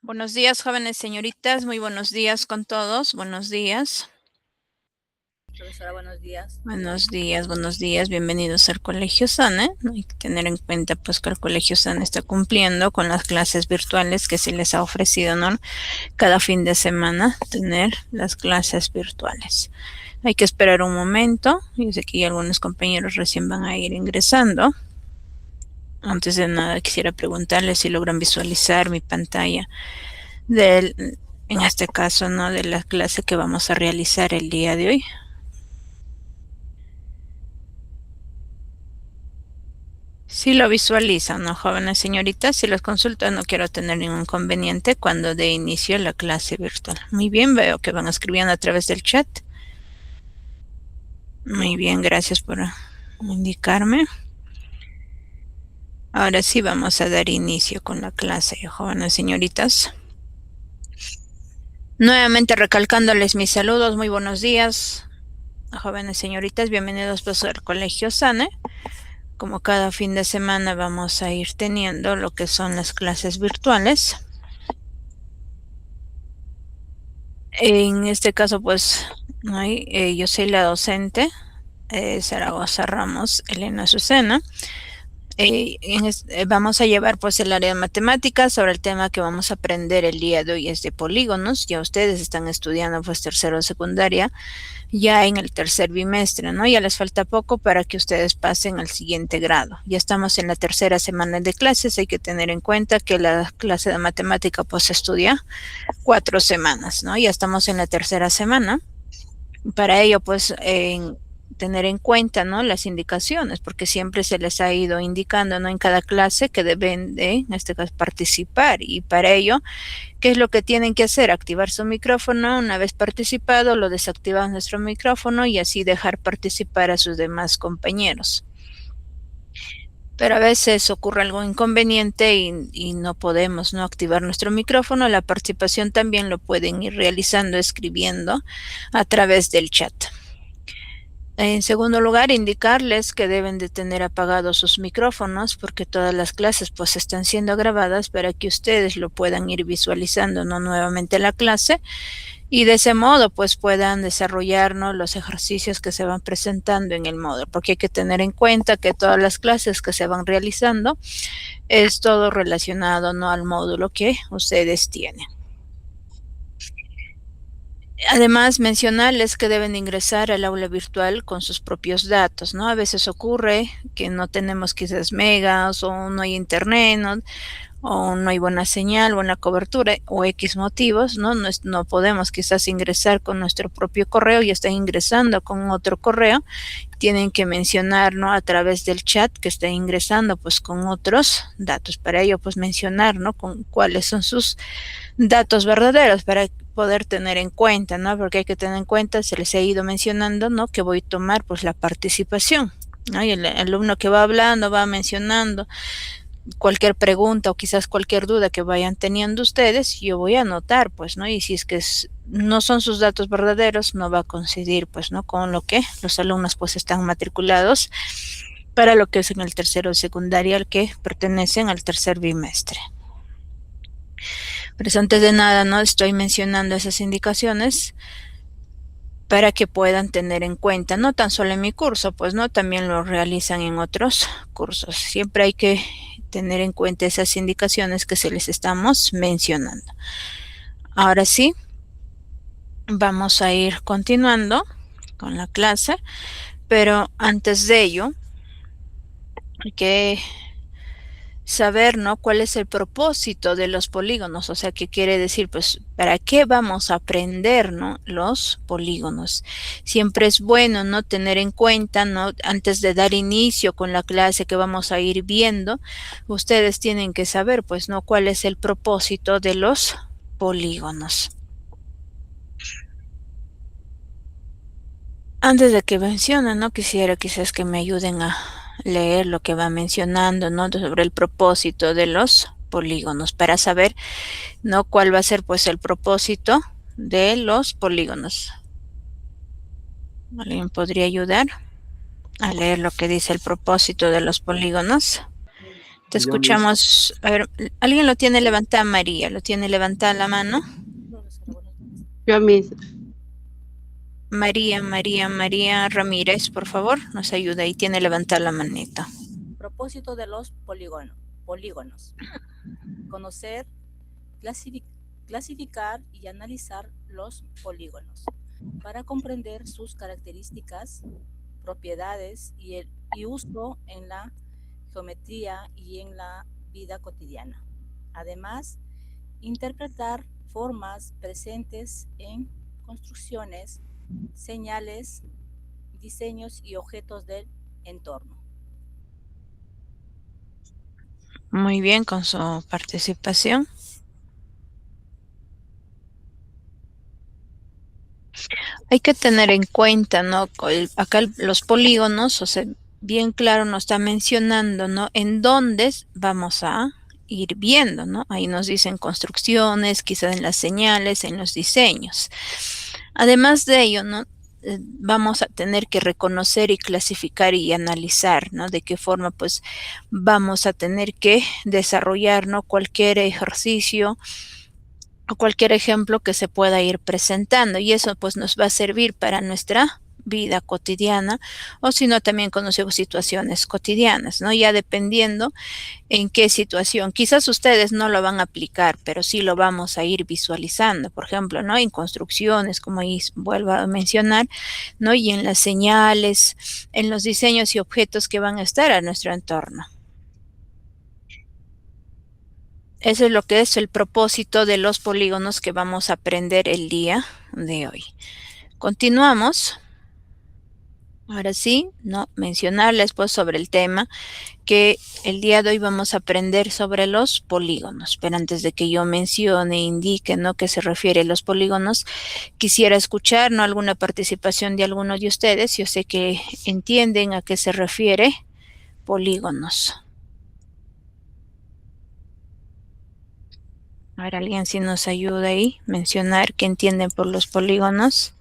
Buenos días, jóvenes señoritas. Muy buenos días con todos. Buenos días. Profesora, buenos días. Buenos días, buenos días. Bienvenidos al Colegio SANE. Hay que tener en cuenta pues que el Colegio SANE está cumpliendo con las clases virtuales que se les ha ofrecido, ¿no? Cada fin de semana tener las clases virtuales. Hay que esperar un momento. Yo sé que ya algunos compañeros recién van a ir ingresando. Antes de nada quisiera preguntarles si logran visualizar mi pantalla en este caso, ¿no? De la clase que vamos a realizar el día de hoy. Si lo visualizan, ¿no, jóvenes señoritas? Si las consultan, no quiero tener ningún inconveniente cuando dé inicio a la clase virtual. Muy bien, veo que van escribiendo a través del chat. Muy bien, gracias por indicarme. Ahora sí vamos a dar inicio con la clase, jóvenes señoritas. Nuevamente recalcándoles mis saludos, muy buenos días, jóvenes señoritas, bienvenidos pues al Colegio SANE. Como cada fin de semana vamos a ir teniendo lo que son las clases virtuales. En este caso, pues, yo soy la docente, Zaragoza Ramos Elena Azucena. Vamos a llevar pues el área de matemáticas. Sobre el tema que vamos a aprender el día de hoy es de polígonos. Ya ustedes están estudiando pues tercero de secundaria, ya en el tercer bimestre, ¿no? Ya les falta poco para que ustedes pasen al siguiente grado. Ya estamos en la tercera semana de clases. Hay que tener en cuenta que la clase de matemática pues se estudia 4 semanas, ¿no? Ya estamos en la tercera semana. Para ello, pues, tener en cuenta, ¿no? Las indicaciones, porque siempre se les ha ido indicando, ¿no? En cada clase que deben de, en este caso, participar. Y para ello, ¿qué es lo que tienen que hacer? Activar su micrófono. Una vez participado, lo desactivamos nuestro micrófono y así dejar participar a sus demás compañeros. Pero a veces ocurre algo inconveniente y no podemos no activar nuestro micrófono. La participación también lo pueden ir realizando escribiendo a través del chat. En segundo lugar, indicarles que deben de tener apagados sus micrófonos porque todas las clases pues están siendo grabadas para que ustedes lo puedan ir visualizando, ¿no? Nuevamente la clase, y de ese modo pues puedan desarrollar, ¿no? Los ejercicios que se van presentando en el módulo, porque hay que tener en cuenta que todas las clases que se van realizando es todo relacionado, ¿no? Al módulo que ustedes tienen. Además, mencionarles que deben ingresar al aula virtual con sus propios datos, ¿no? A veces ocurre que no tenemos quizás megas o no hay internet, ¿no? O no hay buena señal, buena cobertura o X motivos, ¿no? No podemos quizás ingresar con nuestro propio correo y están ingresando con otro correo. Tienen que mencionar, ¿no? A través del chat que están ingresando pues con otros datos. Para ello, pues mencionar, ¿no? Con cuáles son sus datos verdaderos para poder tener en cuenta, ¿no? Porque hay que tener en cuenta, se les ha ido mencionando, ¿no? Que voy a tomar pues la participación, ¿no? Y el alumno que va hablando, va mencionando cualquier pregunta o quizás cualquier duda que vayan teniendo ustedes, yo voy a anotar, pues, ¿no? Y si es que no son sus datos verdaderos, no va a coincidir, pues, ¿no? Con lo que los alumnos pues están matriculados para lo que es en el tercero de secundaria, al que pertenecen al tercer bimestre. Pero antes de nada, ¿no? Estoy mencionando esas indicaciones para que puedan tener en cuenta, no tan solo en mi curso, pues no, también lo realizan en otros cursos. Siempre hay que tener en cuenta esas indicaciones que se les estamos mencionando. Ahora sí, vamos a ir continuando con la clase, pero antes de ello, hay que saber, ¿no? ¿Cuál es el propósito de los polígonos? O sea, ¿qué quiere decir? Pues, ¿para qué vamos a aprender, ¿no? Los polígonos. Siempre es bueno, ¿no? Tener en cuenta, ¿no? Antes de dar inicio con la clase que vamos a ir viendo, ustedes tienen que saber, pues, ¿no? ¿Cuál es el propósito de los polígonos? Antes de que mencionen, ¿no? Quisiera quizás que me ayuden a leer lo que va mencionando, ¿no? Sobre el propósito de los polígonos para saber, ¿no? Cuál va a ser pues el propósito de los polígonos. ¿Alguien podría ayudar a leer lo que dice el propósito de los polígonos? Te escuchamos. A ver, ¿alguien lo tiene levantada? María, ¿lo tiene levantada la mano? Profesora, buenos días. Yo mismo. María Ramírez, por favor, nos ayuda y tiene levantada la manita. Propósito de los polígonos. Conocer, clasificar y analizar los polígonos para comprender sus características, propiedades y uso en la geometría y en la vida cotidiana. Además, interpretar formas presentes en construcciones, señales, diseños y objetos del entorno. Muy bien con su participación. Hay que tener en cuenta, ¿no? Acá los polígonos, o sea, bien claro nos está mencionando, ¿no? En dónde vamos a ir viendo, ¿no? Ahí nos dicen construcciones, quizás en las señales, en los diseños. Además de ello, ¿no? Vamos a tener que reconocer y clasificar y analizar, ¿no? De qué forma, pues, vamos a tener que desarrollar, ¿no? Cualquier ejercicio o cualquier ejemplo que se pueda ir presentando, y eso pues nos va a servir para nuestra vida cotidiana, o si no también conocemos situaciones cotidianas, ¿no? Ya dependiendo en qué situación, quizás ustedes no lo van a aplicar, pero sí lo vamos a ir visualizando, por ejemplo, ¿no? En construcciones, como ahí vuelvo a mencionar, ¿no? Y en las señales, en los diseños y objetos que van a estar a nuestro entorno. Eso es lo que es el propósito de los polígonos que vamos a aprender el día de hoy. Continuamos. Ahora sí, no mencionarles pues sobre el tema que el día de hoy vamos a aprender sobre los polígonos. Pero antes de que yo mencione e indique, ¿no?, qué se refiere a los polígonos, quisiera escuchar, ¿no?, alguna participación de alguno de ustedes. Yo sé que entienden a qué se refiere polígonos. A ver, alguien si nos ayuda ahí, mencionar qué entienden por los polígonos.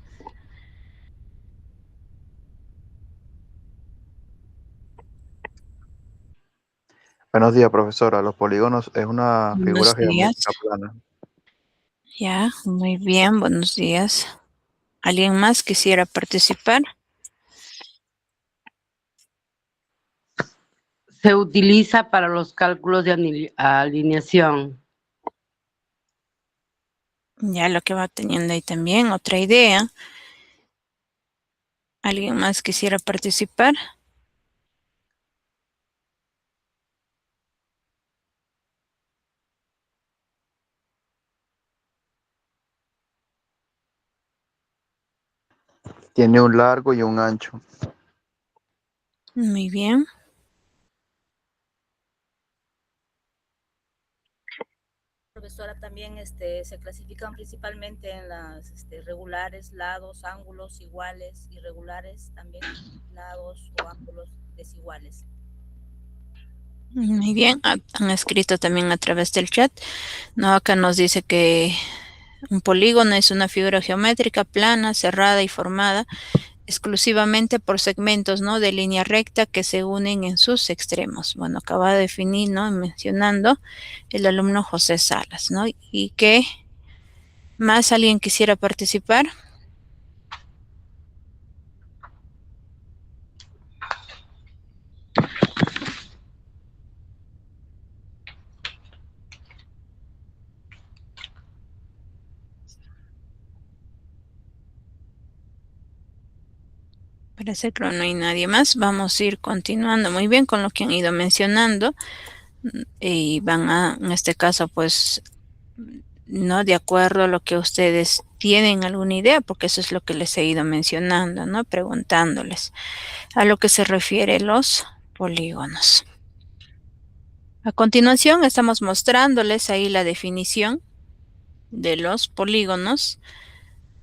Buenos días, profesora. Los polígonos es una figura Buenos días. geométrica plana. Ya, muy bien, buenos días. ¿Alguien más quisiera participar? Se utiliza para los cálculos de alineación. Ya lo que va teniendo ahí también, otra idea. ¿Alguien más quisiera participar? Tiene un largo y un ancho. Muy bien. Profesora, también se clasifican principalmente en las regulares, lados, ángulos iguales, irregulares, también lados o ángulos desiguales. Muy bien, han escrito también a través del chat. No, acá nos dice que un polígono es una figura geométrica plana, cerrada y formada exclusivamente por segmentos, ¿no?, de línea recta que se unen en sus extremos. Bueno, acaba de definir, ¿no?, mencionando el alumno José Salas, ¿no? ¿Y qué más alguien quisiera participar? Parece que no hay nadie más. Vamos a ir continuando muy bien con lo que han ido mencionando. Y van a, en este caso, pues, no de acuerdo a lo que ustedes tienen alguna idea, porque eso es lo que les he ido mencionando, ¿no? Preguntándoles a lo que se refiere los polígonos. A continuación estamos mostrándoles ahí la definición de los polígonos,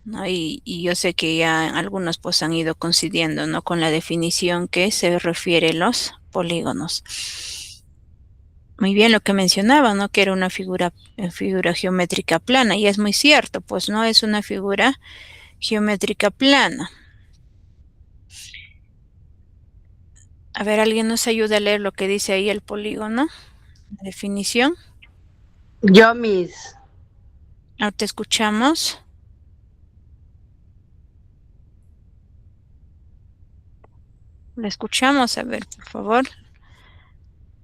¿no? Y yo sé que ya algunos pues han ido coincidiendo, ¿no?, con la definición que se refiere a los polígonos. Muy bien lo que mencionaba, ¿no?, que era una figura geométrica plana, y es muy cierto, pues no es una figura geométrica plana. A ver, ¿alguien nos ayuda a leer lo que dice ahí el polígono? La definición. Yo, Miss. Ahora te escuchamos. La escuchamos, a ver, por favor.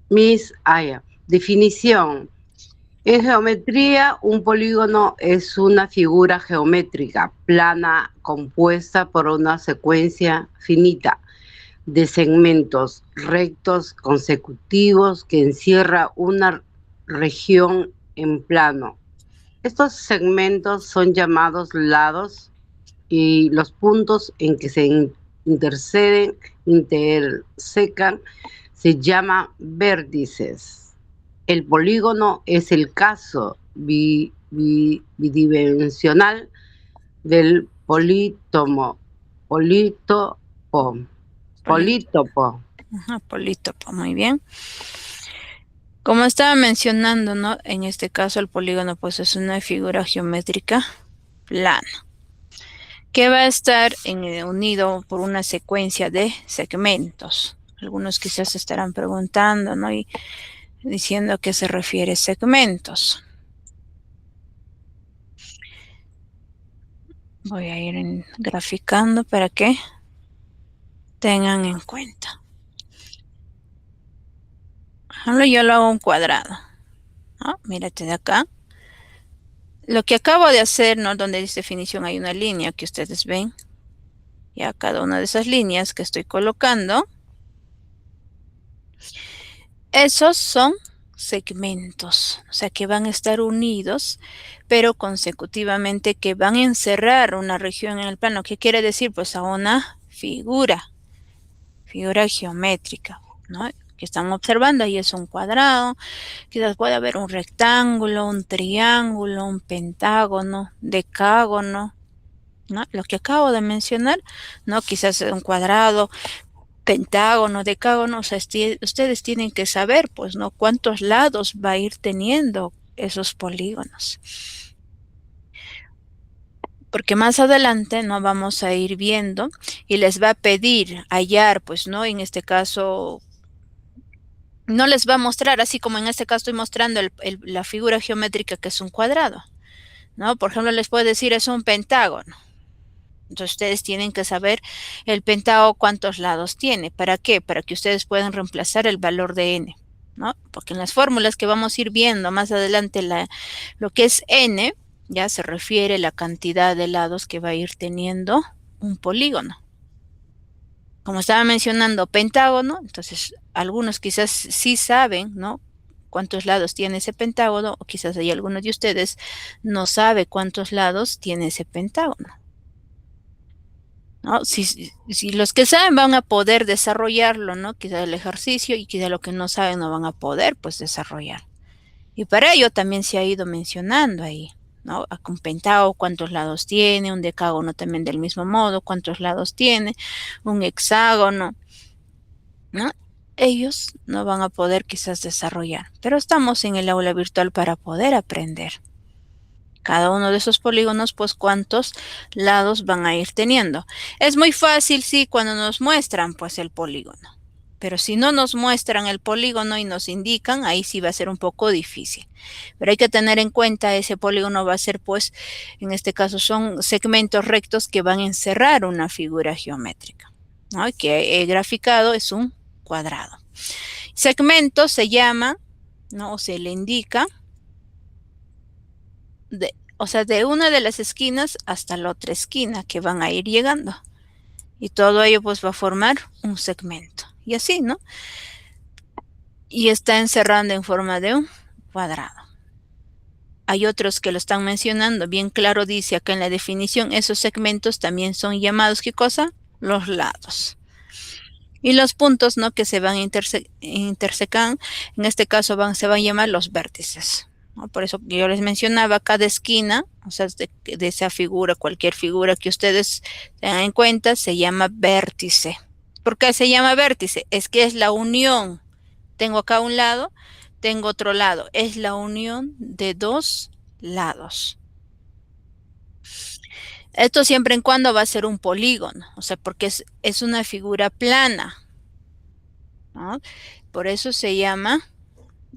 Miss Aya. Definición. En geometría, un polígono es una figura geométrica plana compuesta por una secuencia finita de segmentos rectos consecutivos que encierra una región en plano. Estos segmentos son llamados lados y los puntos en que se intersecan se llaman vértices. El polígono es el caso bidimensional del polítopo. Ajá, polítopo, muy bien. Como estaba mencionando, ¿no? En este caso el polígono pues es una figura geométrica plana que va a estar unido por una secuencia de segmentos. Algunos quizás se estarán preguntando, ¿no? Y diciendo a qué se refiere segmentos. Voy a ir graficando para que tengan en cuenta. Ahora yo lo hago un cuadrado, ¿no? Mírate de acá. Lo que acabo de hacer, ¿no? Donde dice definición hay una línea que ustedes ven. Ya cada una de esas líneas que estoy colocando, esos son segmentos, o sea que van a estar unidos, pero consecutivamente que van a encerrar una región en el plano. ¿Qué quiere decir? Pues a una figura geométrica, ¿no? Que están observando, ahí es un cuadrado, quizás puede haber un rectángulo, un triángulo, un pentágono, decágono, ¿no? Lo que acabo de mencionar, ¿no? Quizás un cuadrado, pentágono, decágono, o sea, ustedes tienen que saber, pues, ¿no? Cuántos lados va a ir teniendo esos polígonos. Porque más adelante, ¿no? Vamos a ir viendo y les va a pedir hallar, pues, ¿no? En este caso, no les va a mostrar, así como en este caso estoy mostrando la figura geométrica que es un cuadrado, ¿no? Por ejemplo, les puedo decir es un pentágono. Entonces ustedes tienen que saber el pentágono cuántos lados tiene. ¿Para qué? Para que ustedes puedan reemplazar el valor de n, ¿no? Porque en las fórmulas que vamos a ir viendo más adelante, lo que es n, ya se refiere a la cantidad de lados que va a ir teniendo un polígono. Como estaba mencionando pentágono, entonces algunos quizás sí saben, ¿no? Cuántos lados tiene ese pentágono, o quizás hay algunos de ustedes no sabe cuántos lados tiene ese pentágono, ¿no? Si los que saben van a poder desarrollarlo, ¿no? Quizá el ejercicio, y quizá lo que no saben no van a poder, pues, desarrollar. Y para ello también se ha ido mencionando ahí, ¿no? Un pentágono, cuántos lados tiene, un decágono también del mismo modo, cuántos lados tiene, un hexágono, ¿no? Ellos no van a poder quizás desarrollar, pero estamos en el aula virtual para poder aprender. Cada uno de esos polígonos, pues, cuántos lados van a ir teniendo. Es muy fácil, sí, cuando nos muestran, pues, el polígono. Pero si no nos muestran el polígono y nos indican, ahí sí va a ser un poco difícil. Pero hay que tener en cuenta, ese polígono va a ser, pues, en este caso son segmentos rectos que van a encerrar una figura geométrica, ¿no? Que he graficado es un cuadrado. Segmento se llama, ¿no? O se le indica o sea, de una de las esquinas hasta la otra esquina que van a ir llegando. Y todo ello pues va a formar un segmento. Y así, ¿no? Y está encerrando en forma de un cuadrado. Hay otros que lo están mencionando. Bien claro dice acá en la definición, esos segmentos también son llamados, ¿qué cosa? Los lados. Y los puntos, ¿no? Que se van a intersecar, en este caso se van a llamar los vértices, ¿no? Por eso yo les mencionaba, cada esquina, o sea, de esa figura, cualquier figura que ustedes tengan en cuenta, se llama vértice. ¿Por qué se llama vértice? Es que es la unión. Tengo acá un lado, tengo otro lado. Es la unión de dos lados. Esto siempre y cuando va a ser un polígono, o sea, porque es una figura plana, ¿no? Por eso se llama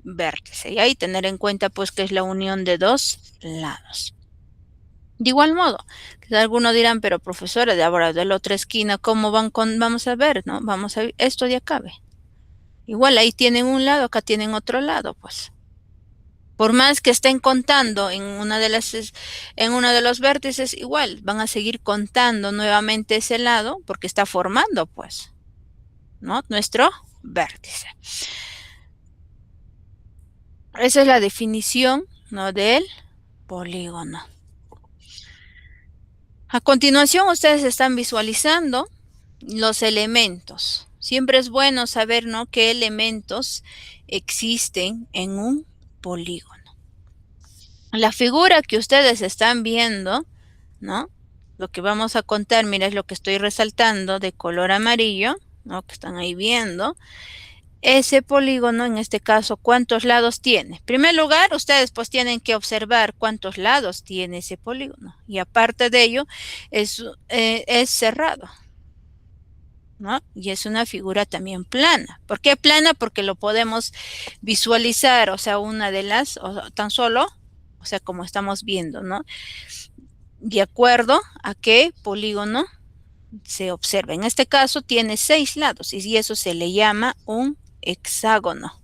vértice. Y ahí tener en cuenta pues que es la unión de dos lados. De igual modo, algunos dirán, pero profesora, de ahora de la otra esquina, ¿cómo van con? Vamos a ver, ¿no? Vamos a ver, esto de acá, ve. Igual ahí tienen un lado, acá tienen otro lado, pues. Por más que estén contando en en uno de los vértices, igual van a seguir contando nuevamente ese lado porque está formando, pues, ¿no? Nuestro vértice. Esa es la definición, ¿no? Del polígono. A continuación, ustedes están visualizando los elementos. Siempre es bueno saber, ¿no?, qué elementos existen en un polígono. La figura que ustedes están viendo, ¿no? Lo que vamos a contar, mira, es lo que estoy resaltando de color amarillo, ¿no?, que están ahí viendo. Ese polígono, en este caso, ¿cuántos lados tiene? En primer lugar, ustedes pues tienen que observar cuántos lados tiene ese polígono. Y aparte de ello, es cerrado, ¿no? Y es una figura también plana. ¿Por qué plana? Porque lo podemos visualizar, o sea, una de las, o tan solo, o sea, como estamos viendo, ¿no? De acuerdo a qué polígono se observa. En este caso tiene 6 lados y eso se le llama un hexágono.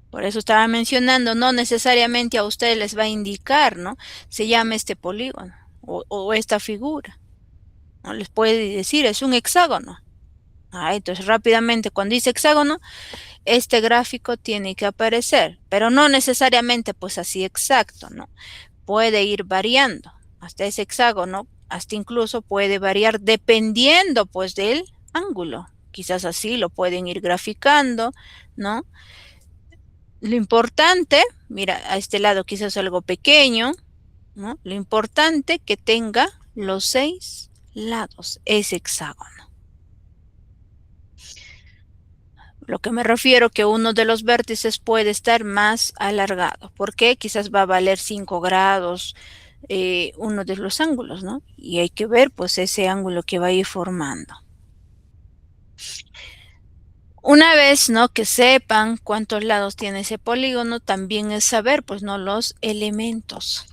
Por eso estaba mencionando, no necesariamente a ustedes les va a indicar, ¿no? Se llama este polígono o esta figura. No les puede decir, es un hexágono. Entonces rápidamente cuando dice hexágono, este gráfico tiene que aparecer, pero no necesariamente pues así exacto, ¿no? Puede ir variando hasta ese hexágono, hasta incluso puede variar dependiendo pues del ángulo. Quizás así lo pueden ir graficando, ¿no? Lo importante, mira, a este lado quizás algo pequeño, ¿no? Lo importante que tenga los 6 lados, ese hexágono. Lo que me refiero que uno de los vértices puede estar más alargado. ¿Por qué? Quizás va a valer 5 grados uno de los ángulos, ¿no? Y hay que ver pues ese ángulo que va a ir formando. Una vez, ¿no?, que sepan cuántos lados tiene ese polígono, también es saber, pues, ¿no?, los elementos.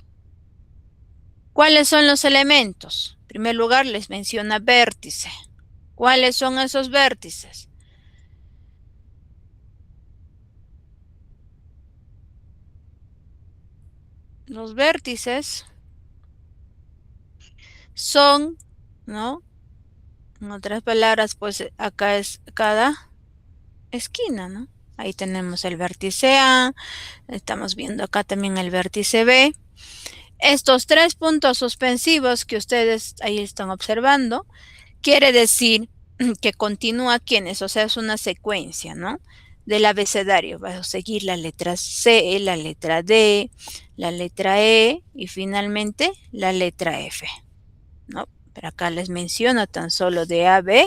¿Cuáles son los elementos? En primer lugar, les menciona vértice. ¿Cuáles son esos vértices? Los vértices son, ¿no? En otras palabras, pues acá es cada esquina, ¿no? Ahí tenemos el vértice A, estamos viendo acá también el vértice B. Estos 3 puntos suspensivos que ustedes ahí están observando, quiere decir que continúa quiénes, o sea, es una secuencia, ¿no?, del abecedario. Va a seguir la letra C, la letra D, la letra E y finalmente la letra F, ¿no? Pero acá les menciono tan solo de A, B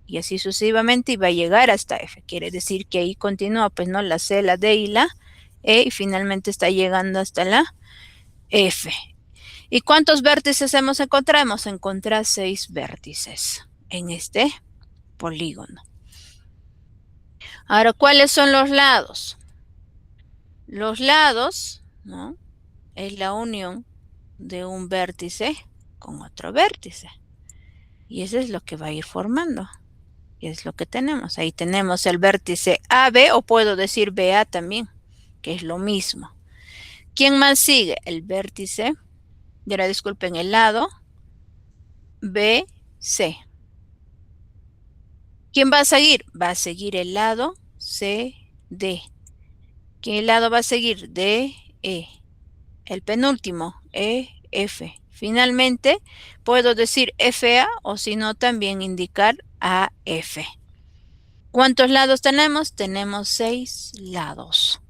y así sucesivamente y va a llegar hasta F. Quiere decir que ahí continúa, pues, ¿no?, la C, la D y la E y finalmente está llegando hasta la F. ¿Y cuántos vértices hemos encontrado? Hemos encontrado 6 vértices en este polígono. Ahora, ¿cuáles son los lados? Los lados, ¿no?, es la unión de un vértice con otro vértice. Y eso es lo que va a ir formando. Y es lo que tenemos. Ahí tenemos el vértice AB, o puedo decir BA también, que es lo mismo. ¿Quién más sigue? El vértice, y ahora disculpen, el lado BC. ¿Quién va a seguir? Va a seguir el lado CD. ¿Qué lado va a seguir? DE. El penúltimo, EF. Finalmente, puedo decir FA o si no, también indicar AF. ¿Cuántos lados tenemos? Tenemos 6 lados.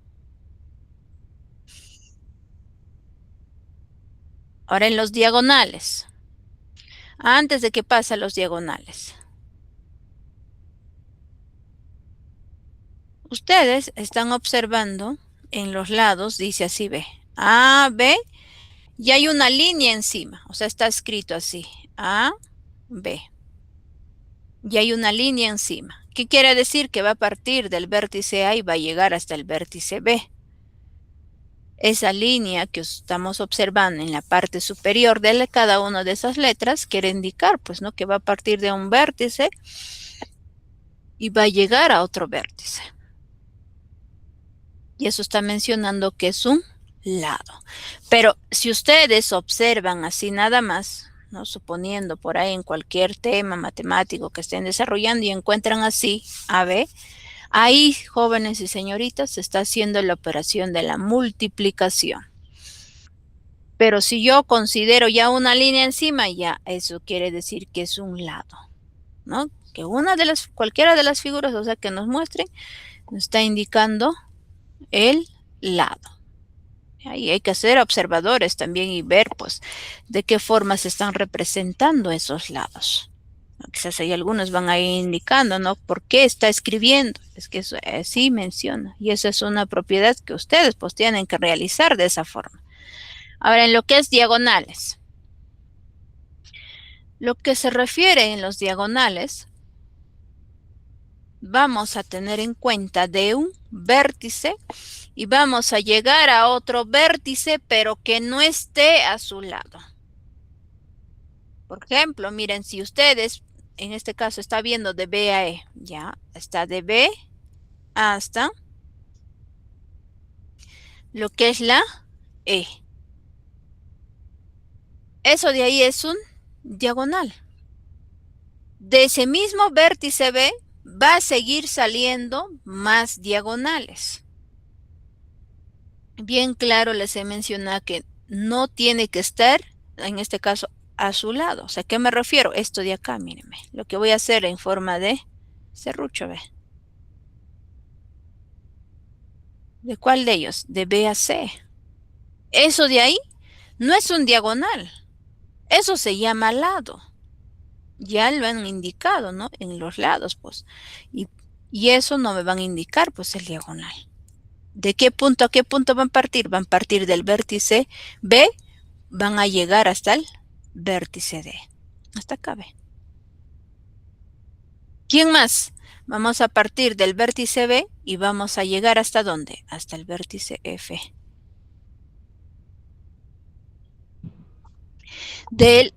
Ahora en los diagonales. Antes de que pase a los diagonales. Ustedes están observando en los lados, dice así, ve, A, B, y hay una línea encima, o sea, está escrito así, A, B. Y hay una línea encima. ¿Qué quiere decir? Que va a partir del vértice A y va a llegar hasta el vértice B. Esa línea que estamos observando en la parte superior de cada una de esas letras quiere indicar, pues, ¿no? Que va a partir de un vértice y va a llegar a otro vértice. Y eso está mencionando que es un lado. Pero si ustedes observan así nada más, ¿no? Suponiendo por ahí en cualquier tema matemático que estén desarrollando y encuentran así, AB, ahí, jóvenes y señoritas, se está haciendo la operación de la multiplicación. Pero si yo considero ya una línea encima, ya eso quiere decir que es un lado, ¿no? Que cualquiera de las figuras, o sea, que nos muestren, nos está indicando el lado. Y hay que ser observadores también y ver, pues, de qué forma se están representando esos lados. Quizás ahí algunos van a ir indicando, ¿no? ¿Por qué está escribiendo? Es que eso sí menciona. Y esa es una propiedad que ustedes, pues, tienen que realizar de esa forma. Ahora, en lo que es diagonales. Lo que se refiere en los diagonales, vamos a tener en cuenta de un vértice y vamos a llegar a otro vértice, pero que no esté a su lado. Por ejemplo, miren, si ustedes, en este caso, está viendo de B a E, ya, está de B hasta lo que es la E. Eso de ahí es un diagonal. De ese mismo vértice B va a seguir saliendo más diagonales. Bien claro les he mencionado que no tiene que estar, en este caso, a su lado. O sea, ¿a qué me refiero? Esto de acá, mírenme. Lo que voy a hacer en forma de serrucho, ¿ve? ¿De cuál de ellos? De B a C. Eso de ahí no es un diagonal. Eso se llama lado. Ya lo han indicado, ¿no? En los lados, pues. Y eso no me van a indicar, pues, el diagonal. ¿De qué punto a qué punto van a partir? Van a partir del vértice B, van a llegar hasta el vértice D. Hasta acá, ¿ve? ¿Quién más? Vamos a partir del vértice B y vamos a llegar ¿hasta dónde? Hasta el vértice F. Del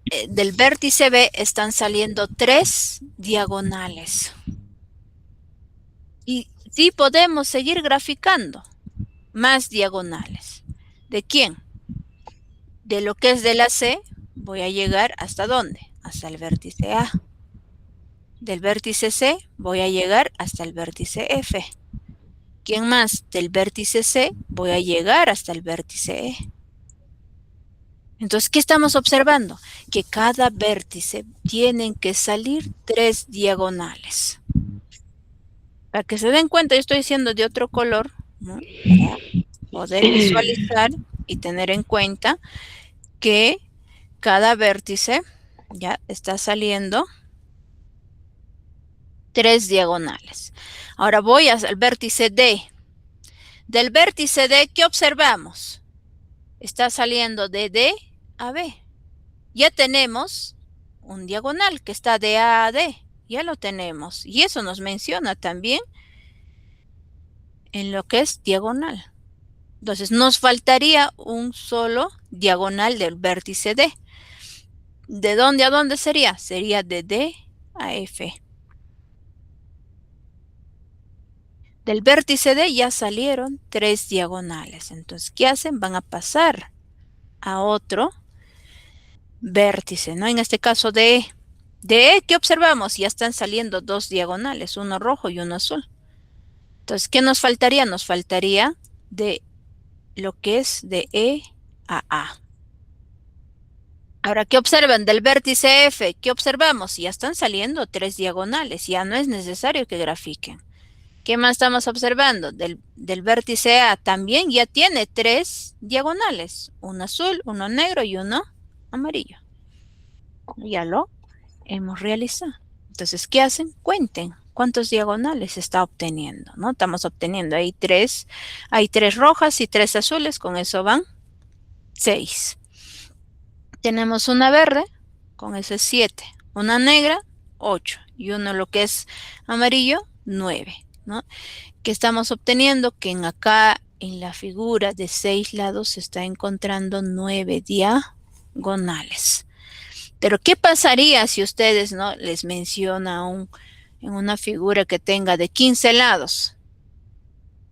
vértice B están saliendo 3 diagonales. Y sí podemos seguir graficando más diagonales. ¿De quién? De lo que es de la C, voy a llegar ¿hasta dónde? Hasta el vértice A. Del vértice C, voy a llegar hasta el vértice F. ¿Quién más? Del vértice C, voy a llegar hasta el vértice E. Entonces, ¿qué estamos observando? Que cada vértice tienen que salir 3 diagonales. Para que se den cuenta, yo estoy diciendo de otro color, ¿no? Para poder visualizar y tener en cuenta que cada vértice ya está saliendo 3 diagonales. Ahora voy al vértice D. Del vértice D, ¿qué observamos? Está saliendo de D a B. Ya tenemos un diagonal que está de A a D. Ya lo tenemos. Y eso nos menciona también en lo que es diagonal. Entonces, nos faltaría un solo diagonal del vértice D. ¿De dónde a dónde sería? Sería de D a F. Del vértice D ya salieron 3 diagonales. Entonces, ¿qué hacen? Van a pasar a otro vértice, ¿no? En este caso de E. De E, ¿qué observamos? Ya están saliendo 2 diagonales, uno rojo y uno azul. Entonces, ¿qué nos faltaría? Nos faltaría de lo que es de E a A. Ahora, ¿qué observan? Del vértice F, ¿qué observamos? Ya están saliendo 3 diagonales, ya no es necesario que grafiquen. ¿Qué más estamos observando? Del vértice A también ya tiene 3 diagonales, uno azul, uno negro y uno amarillo. Ya lo hemos realizado. Entonces, ¿qué hacen? Cuenten cuántos diagonales está obteniendo, ¿no? Estamos obteniendo ahí 3, hay 3 rojas y 3 azules, con eso van 6. Tenemos una verde, con eso es 7, una negra, 8 y uno lo que es amarillo, 9, ¿no? Que estamos obteniendo que acá en la figura de 6 lados se está encontrando 9 diagonales. Pero ¿qué pasaría si ustedes, ¿no?, les menciona en una figura que tenga de 15 lados,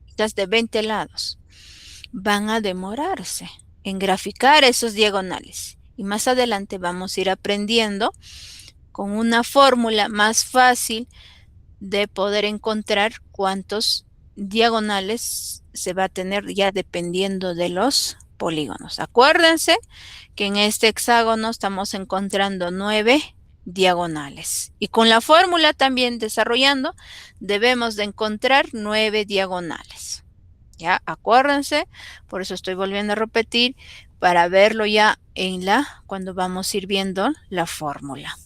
quizás de 20 lados? Van a demorarse en graficar esos diagonales. Y más adelante vamos a ir aprendiendo con una fórmula más fácil de poder encontrar cuántos diagonales se va a tener ya dependiendo de los polígonos. Acuérdense que en este hexágono estamos encontrando 9 diagonales. Y con la fórmula también desarrollando, debemos de encontrar 9 diagonales. Ya, acuérdense, por eso estoy volviendo a repetir, para verlo ya cuando vamos a ir viendo la fórmula.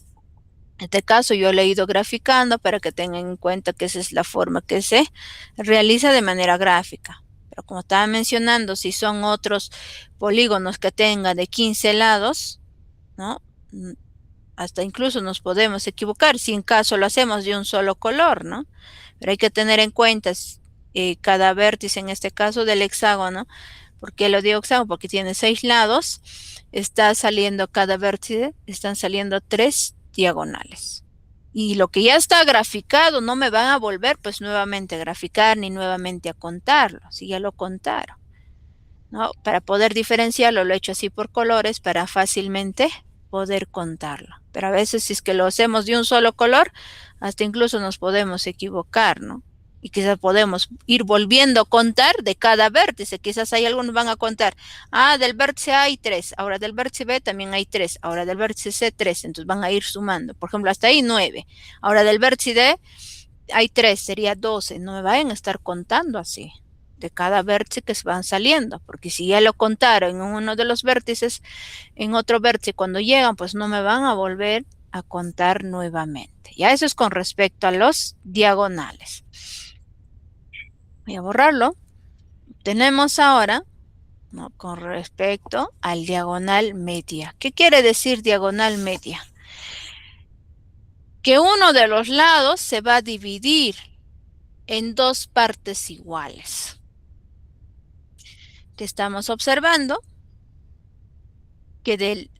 En este caso yo lo he ido graficando para que tengan en cuenta que esa es la forma que se realiza de manera gráfica. Pero como estaba mencionando, si son otros polígonos que tengan de 15 lados, ¿no?, hasta incluso nos podemos equivocar si en caso lo hacemos de un solo color, ¿no? Pero hay que tener en cuenta cada vértice, en este caso del hexágono. ¿Por qué lo digo hexágono? Porque tiene 6 lados, está saliendo cada vértice, están saliendo 3 diagonales. Y lo que ya está graficado no me van a volver pues nuevamente a graficar ni nuevamente a contarlo, si ya lo contaron, ¿no? Para poder diferenciarlo lo he hecho así por colores para fácilmente poder contarlo. Pero a veces si es que lo hacemos de un solo color, hasta incluso nos podemos equivocar, ¿no? Y quizás podemos ir volviendo a contar de cada vértice. Quizás hay algunos van a contar, del vértice A hay 3, ahora del vértice B también hay 3, ahora del vértice C 3, entonces van a ir sumando. Por ejemplo, hasta ahí 9. Ahora del vértice D hay 3, sería 12. No me vayan a estar contando así de cada vértice que se van saliendo, porque si ya lo contaron en uno de los vértices, en otro vértice cuando llegan, pues no me van a volver a contar nuevamente. Ya eso es con respecto a los diagonales. Voy a borrarlo. Tenemos ahora, ¿no?, con respecto al diagonal media. ¿Qué quiere decir diagonal media? Que uno de los lados se va a dividir en dos partes iguales. Que estamos observando que del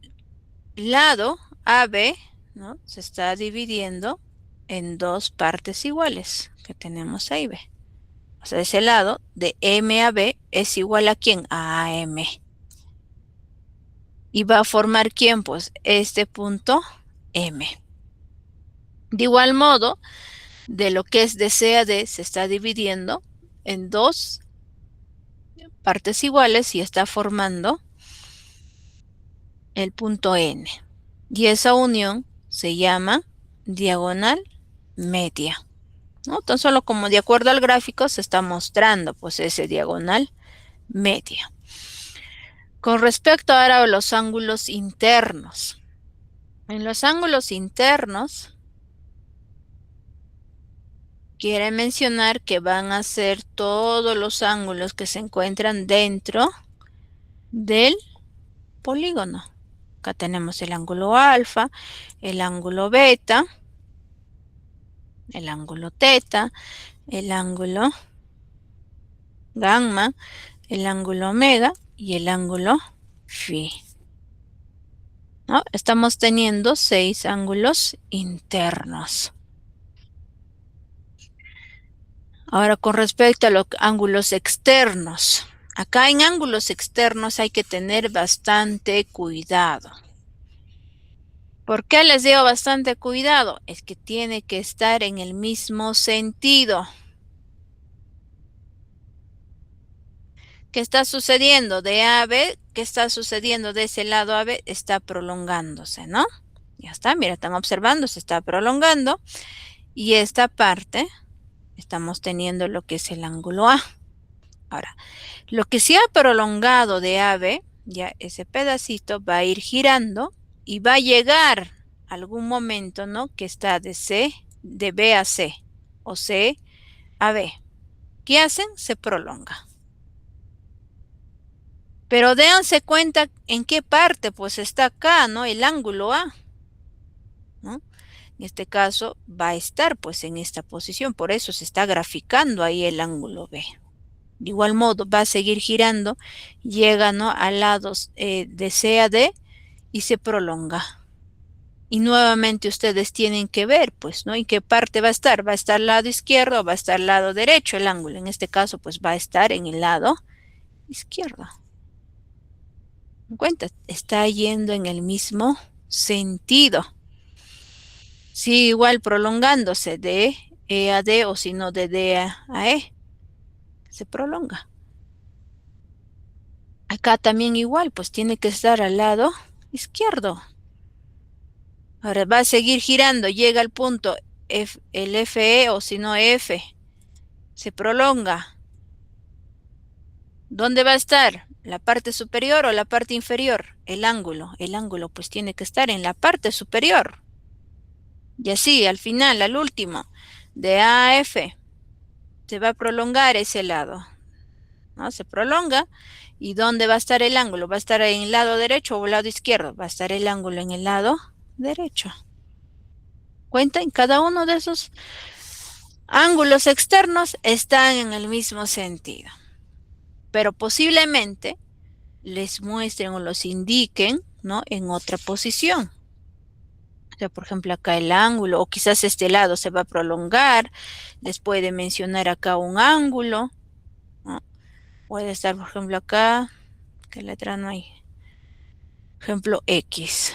lado AB, ¿no?, se está dividiendo en dos partes iguales que tenemos ahí, B. O sea, ese lado de M a B es igual a ¿quién? A AM. Y va a formar ¿quién? Pues este punto M. De igual modo, de lo que es de C a D se está dividiendo en dos partes iguales y está formando el punto N. Y esa unión se llama diagonal media, ¿no? Tan solo como de acuerdo al gráfico se está mostrando pues ese diagonal media. Con respecto ahora a los ángulos internos. En los ángulos internos quiere mencionar que van a ser todos los ángulos que se encuentran dentro del polígono. Acá tenemos el ángulo alfa, el ángulo beta, el ángulo teta, el ángulo gamma, el ángulo omega y el ángulo phi, ¿no? Estamos teniendo 6 ángulos internos. Ahora con respecto a los ángulos externos. Acá en ángulos externos hay que tener bastante cuidado. ¿Por qué les digo bastante cuidado? Es que tiene que estar en el mismo sentido. ¿Qué está sucediendo de A a B? ¿Qué está sucediendo de ese lado a B? Está prolongándose, ¿no? Ya está, mira, están observando, se está prolongando. Y esta parte, estamos teniendo lo que es el ángulo A. Ahora, lo que se ha prolongado de A a B, ya ese pedacito va a ir girando y va a llegar algún momento, ¿no?, que está de B a C o C a B. ¿Qué hacen? Se prolonga. Pero déjense cuenta en qué parte, pues está acá, ¿no?, el ángulo A, ¿no? En este caso va a estar pues en esta posición, por eso se está graficando ahí el ángulo B. De igual modo va a seguir girando, llega, ¿no?, al lado de C a D y se prolonga. Y nuevamente ustedes tienen que ver, pues, ¿no?, en qué parte va a estar. ¿Va a estar al lado izquierdo o va a estar al lado derecho el ángulo? En este caso, pues va a estar en el lado izquierdo. ¿En cuenta? Está yendo en el mismo sentido. Sí, igual prolongándose de E a D o si no de D a E. Se prolonga. Acá también igual, pues tiene que estar al lado izquierdo. Ahora va a seguir girando, llega al punto el FE o si no F. Se prolonga. ¿Dónde va a estar? ¿La parte superior o la parte inferior? El ángulo pues tiene que estar en la parte superior. Y así, al final, al último, de A a F, se va a prolongar ese lado, ¿no? Se prolonga. ¿Y dónde va a estar el ángulo? ¿Va a estar en el lado derecho o el lado izquierdo? Va a estar el ángulo en el lado derecho. Cuenta, en cada uno de esos ángulos externos están en el mismo sentido. Pero posiblemente les muestren o los indiquen, ¿no?, en otra posición. O sea, por ejemplo, acá el ángulo, o quizás este lado se va a prolongar, les puede mencionar acá un ángulo, ¿no? Puede estar, por ejemplo, acá, ¿qué letra no hay? Ejemplo, X.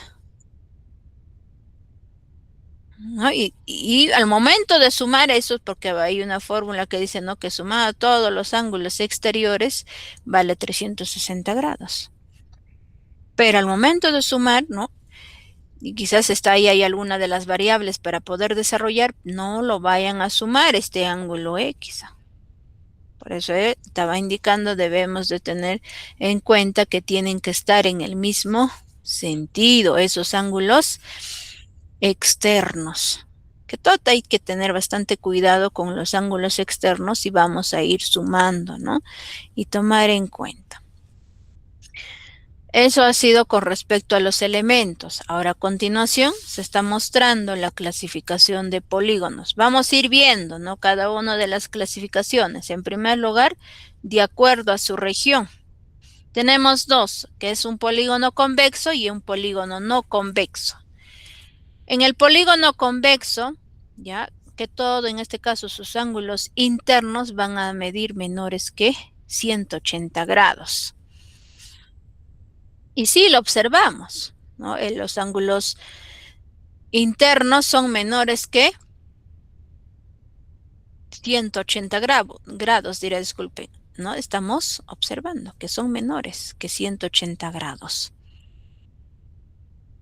¿No? Y al momento de sumar eso, porque hay una fórmula que dice, ¿no?, que sumado todos los ángulos exteriores vale 360 grados. Pero al momento de sumar, ¿no?, y quizás está ahí hay alguna de las variables para poder desarrollar, no lo vayan a sumar este ángulo X. Por eso estaba indicando, debemos de tener en cuenta que tienen que estar en el mismo sentido, esos ángulos externos. Que todo hay que tener bastante cuidado con los ángulos externos y vamos a ir sumando, ¿no?, y tomar en cuenta. Eso ha sido con respecto a los elementos. Ahora a continuación se está mostrando la clasificación de polígonos. Vamos a ir viendo, ¿no?, cada una de las clasificaciones. En primer lugar, de acuerdo a su región. Tenemos dos, que es un polígono convexo y un polígono no convexo. En el polígono convexo, ya que todo, en este caso sus ángulos internos van a medir menores que 180 grados. Y sí, lo observamos, ¿no? Los ángulos internos son menores que 180 grados, diré, disculpen, ¿no? Estamos observando que son menores que 180 grados.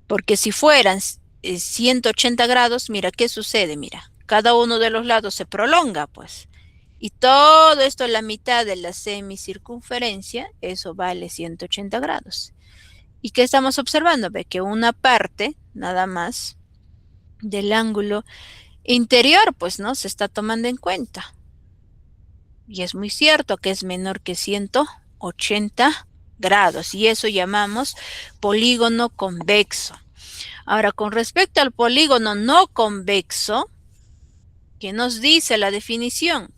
Porque si fueran 180 grados, mira, ¿qué sucede? Mira, cada uno de los lados se prolonga, pues. Y todo esto, la mitad de la semicircunferencia, eso vale 180 grados. ¿Y qué estamos observando? Ve que una parte, nada más, del ángulo interior, pues, ¿no?, se está tomando en cuenta. Y es muy cierto que es menor que 180 grados. Y eso llamamos polígono convexo. Ahora, con respecto al polígono no convexo, ¿qué nos dice la definición?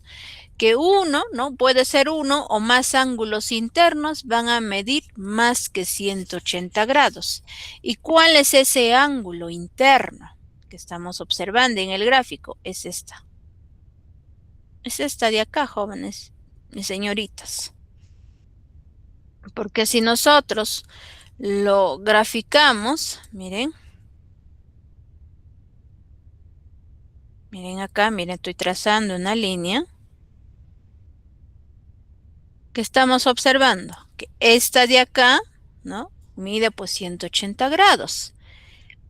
Que uno, ¿no?, puede ser uno o más ángulos internos van a medir más que 180 grados. ¿Y cuál es ese ángulo interno que estamos observando en el gráfico? Es esta. Es esta de acá, jóvenes y señoritas. Porque si nosotros lo graficamos, miren. Miren acá, miren, estoy trazando una línea. ¿Qué estamos observando? Que esta de acá, ¿no?, mide pues 180 grados.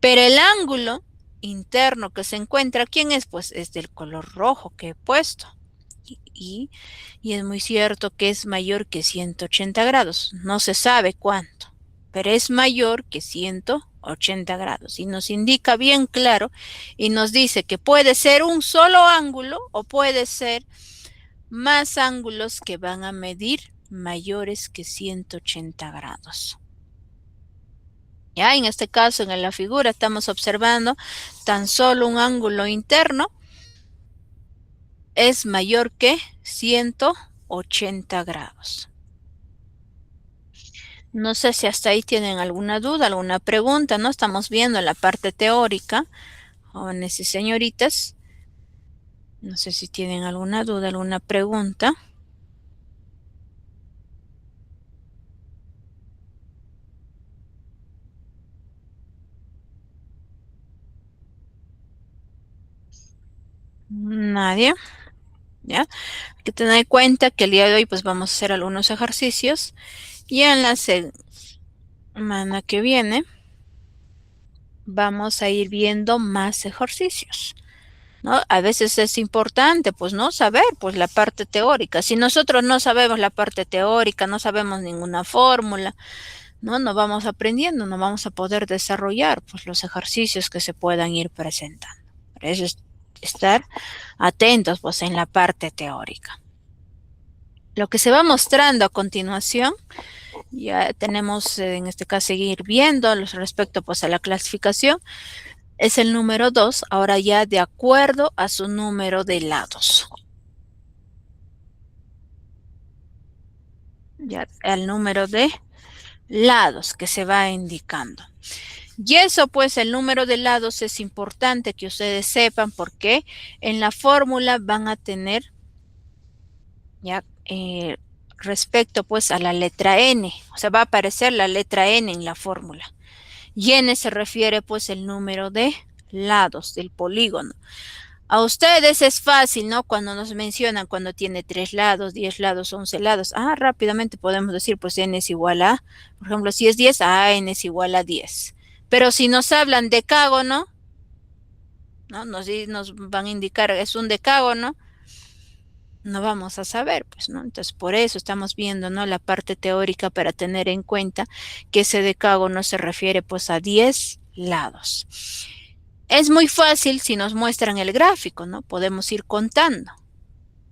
Pero el ángulo interno que se encuentra, ¿quién es? Pues es del color rojo que he puesto. Y es muy cierto que es mayor que 180 grados. No se sabe cuánto, pero es mayor que 180 grados. Y nos indica bien claro y nos dice que puede ser un solo ángulo o puede ser más ángulos que van a medir mayores que 180 grados. Ya en este caso, en la figura, estamos observando tan solo un ángulo interno es mayor que 180 grados. No sé si hasta ahí tienen alguna duda, alguna pregunta, ¿no? Estamos viendo la parte teórica, jóvenes y señoritas. No sé si tienen alguna duda, alguna pregunta. Nadie, ¿ya? Hay que tener en cuenta que el día de hoy pues vamos a hacer algunos ejercicios y en la semana que viene vamos a ir viendo más ejercicios, ¿no? A veces es importante, pues, no saber, pues, la parte teórica. Si nosotros no sabemos la parte teórica, no sabemos ninguna fórmula, ¿no? No vamos aprendiendo, no vamos a poder desarrollar, pues, los ejercicios que se puedan ir presentando. Por eso es estar atentos, pues, en la parte teórica. Lo que se va mostrando a continuación, ya tenemos, en este caso, seguir viendo respecto, pues, a la clasificación, es el número 2, ahora ya de acuerdo a su número de lados. Ya el número de lados que se va indicando. Y eso, pues, el número de lados es importante que ustedes sepan porque en la fórmula van a tener, ya, respecto, pues, a la letra N, o sea, va a aparecer la letra N en la fórmula. Y N se refiere, pues, el número de lados del polígono. A ustedes es fácil, ¿no? Cuando nos mencionan cuando tiene 3 lados, 10 lados, 11 lados. Rápidamente podemos decir, pues n es igual a, por ejemplo, si es 10, n es igual a 10. Pero si nos hablan decágono, ¿no? Nos van a indicar, es un decágono, no vamos a saber, pues, ¿no? Entonces, por eso estamos viendo, ¿no? La parte teórica para tener en cuenta que ese decágono se refiere, pues, a 10 lados. Es muy fácil si nos muestran el gráfico, ¿no? Podemos ir contando.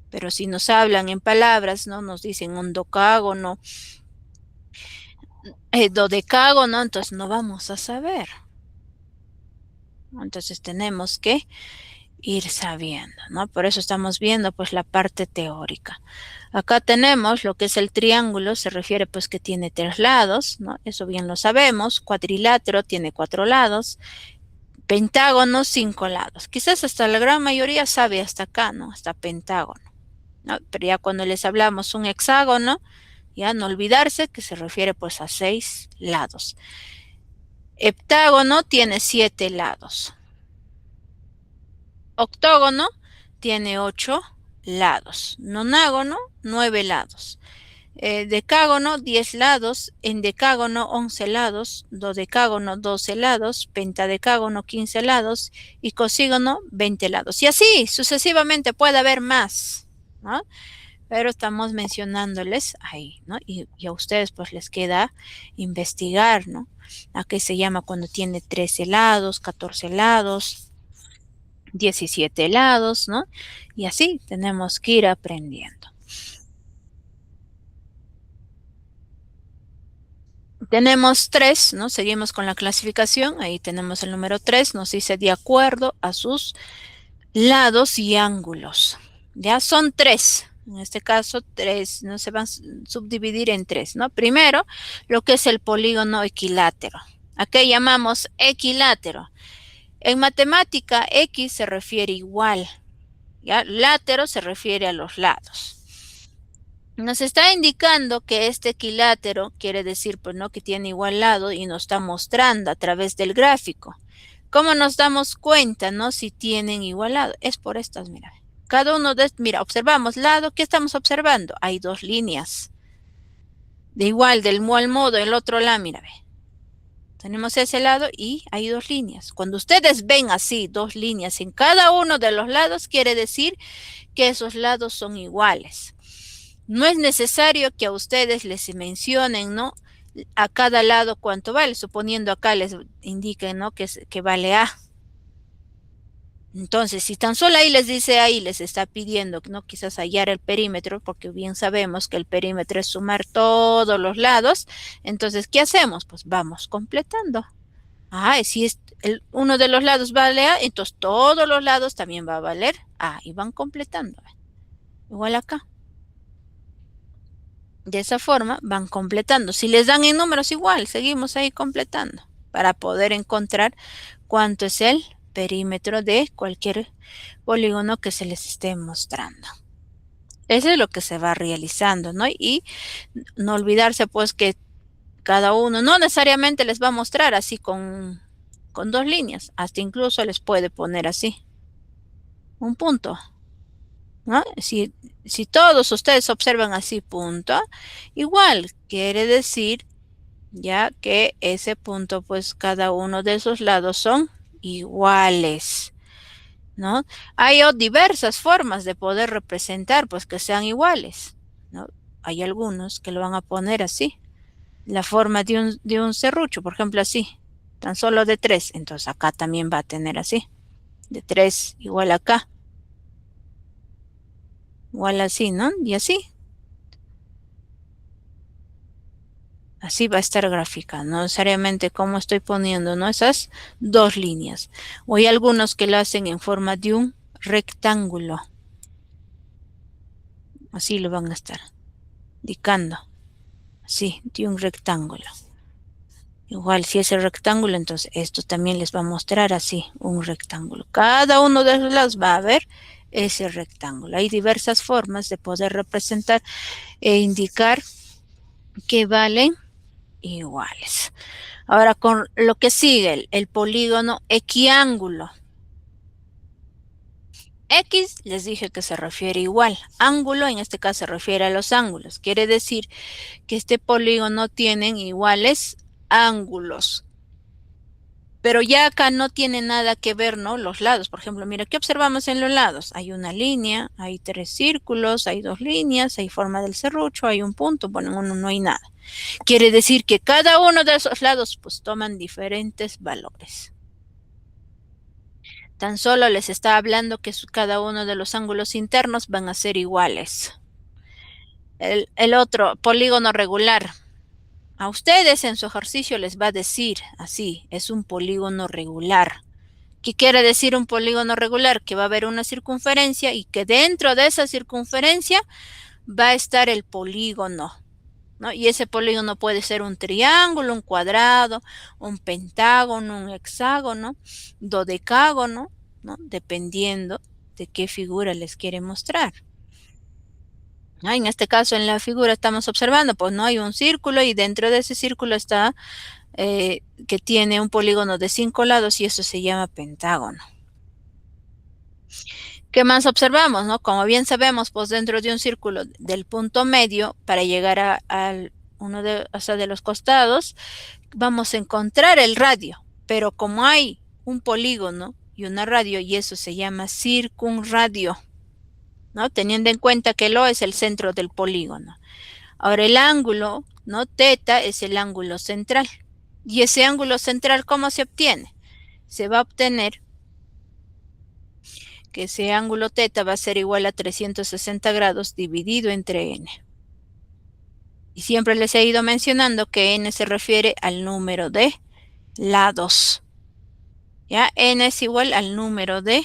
Pero si nos hablan en palabras, ¿no? Nos dicen un docágono, dodecágono, entonces no vamos a saber. Entonces tenemos que ir sabiendo, ¿no? Por eso estamos viendo, pues, la parte teórica. Acá tenemos lo que es el triángulo, se refiere, pues, que tiene 3 lados, ¿no? Eso bien lo sabemos. Cuadrilátero tiene 4 lados. Pentágono, 5 lados. Quizás hasta la gran mayoría sabe hasta acá, ¿no? Hasta pentágono, ¿no? Pero ya cuando les hablamos un hexágono, ya no olvidarse que se refiere, pues, a 6 lados. Heptágono tiene 7 lados. Octógono tiene 8 lados. Nonágono, 9 lados. Decágono, 10 lados. Endecágono, 11 lados. Dodecágono, 12 lados. Pentadecágono, 15 lados. Y cosígono, 20 lados. Y así, sucesivamente, puede haber más, ¿no? Pero estamos mencionándoles ahí, ¿no? Y a ustedes, pues, les queda investigar, ¿no? ¿A qué se llama cuando tiene 13 lados, 14 lados, 17 lados, ¿no? Y así tenemos que ir aprendiendo. Tenemos 3, ¿no? Seguimos con la clasificación. Ahí tenemos el número 3, nos dice de acuerdo a sus lados y ángulos. Ya son 3. En este caso, 3, ¿no? Se van a subdividir en 3, ¿no? Primero, lo que es el polígono equilátero. ¿A qué llamamos equilátero? En matemática, X se refiere igual, ¿ya? Látero se refiere a los lados. Nos está indicando que este equilátero quiere decir, pues, ¿no? Que tiene igual lado y nos está mostrando a través del gráfico. ¿Cómo nos damos cuenta, no? Si tienen igual lado. Es por estas, mira. Cada uno de, mira, observamos lado. ¿Qué estamos observando? Hay 2 líneas. De igual, del igual modo, el otro lado, mira, ve. Tenemos ese lado y hay 2 líneas. Cuando ustedes ven así 2 líneas en cada uno de los lados, quiere decir que esos lados son iguales. No es necesario que a ustedes les mencionen, ¿no? A cada lado cuánto vale, suponiendo acá les indiquen, ¿no? Que vale A. Entonces, si tan solo ahí les dice, ahí les está pidiendo, ¿no? Quizás hallar el perímetro, porque bien sabemos que el perímetro es sumar todos los lados. Entonces, ¿qué hacemos? Pues vamos completando. Ah, si es uno de los lados vale A, entonces todos los lados también va a valer A y van completando. Igual acá. De esa forma van completando. Si les dan en números igual, seguimos ahí completando para poder encontrar cuánto es el perímetro de cualquier polígono que se les esté mostrando. Eso es lo que se va realizando, ¿no? Y no olvidarse pues que cada uno no necesariamente les va a mostrar así con 2 líneas, hasta incluso les puede poner así, un punto, ¿no? Si todos ustedes observan así punto, igual quiere decir ya que ese punto, pues cada uno de esos lados son iguales, ¿no? Hay diversas formas de poder representar, pues que sean iguales, ¿no? Hay algunos que lo van a poner así, la forma de un serrucho, por ejemplo, así, tan solo de 3, entonces acá también va a tener así, de 3 igual acá, igual así, ¿no? Y así. Así va a estar gráfica, no necesariamente como estoy poniendo, ¿no? Esas 2 líneas. O hay algunos que lo hacen en forma de un rectángulo. Así lo van a estar indicando. Así, de un rectángulo. Igual, si es el rectángulo, entonces esto también les va a mostrar así, un rectángulo. Cada uno de los lados va a ver ese rectángulo. Hay diversas formas de poder representar e indicar que valen iguales. Ahora con lo que sigue, el polígono equiángulo. X les dije que se refiere igual. Ángulo en este caso se refiere a los ángulos. Quiere decir que este polígono tienen iguales ángulos. Pero ya acá no tiene nada que ver, ¿no? Los lados. Por ejemplo, mira, ¿qué observamos en los lados? Hay una línea, hay 3 círculos, hay 2 líneas, hay forma del serrucho, hay un punto. Bueno, en uno no hay nada. Quiere decir que cada uno de esos lados pues toman diferentes valores. Tan solo les está hablando que cada uno de los ángulos internos van a ser iguales. El otro, polígono regular. A ustedes en su ejercicio les va a decir así, es un polígono regular. ¿Qué quiere decir un polígono regular? Que va a haber una circunferencia y que dentro de esa circunferencia va a estar el polígono, ¿no? Y ese polígono puede ser un triángulo, un cuadrado, un pentágono, un hexágono, dodecágono, ¿no? Dependiendo de qué figura les quiere mostrar. ¿No? En este caso, en la figura estamos observando, pues no hay un círculo y dentro de ese círculo está que tiene un polígono de 5 lados y eso se llama pentágono. ¿Qué más observamos? ¿No? Como bien sabemos, pues dentro de un círculo del punto medio, para llegar a uno de los costados, vamos a encontrar el radio, pero como hay un polígono y una radio, y eso se llama circunradio, ¿no? Teniendo en cuenta que el O es el centro del polígono. Ahora el ángulo, ¿no? Teta es el ángulo central. Y ese ángulo central, ¿cómo se obtiene? Se va a obtener que ese ángulo teta va a ser igual a 360 grados dividido entre n. Y siempre les he ido mencionando que n se refiere al número de lados. ¿Ya? N es igual al número de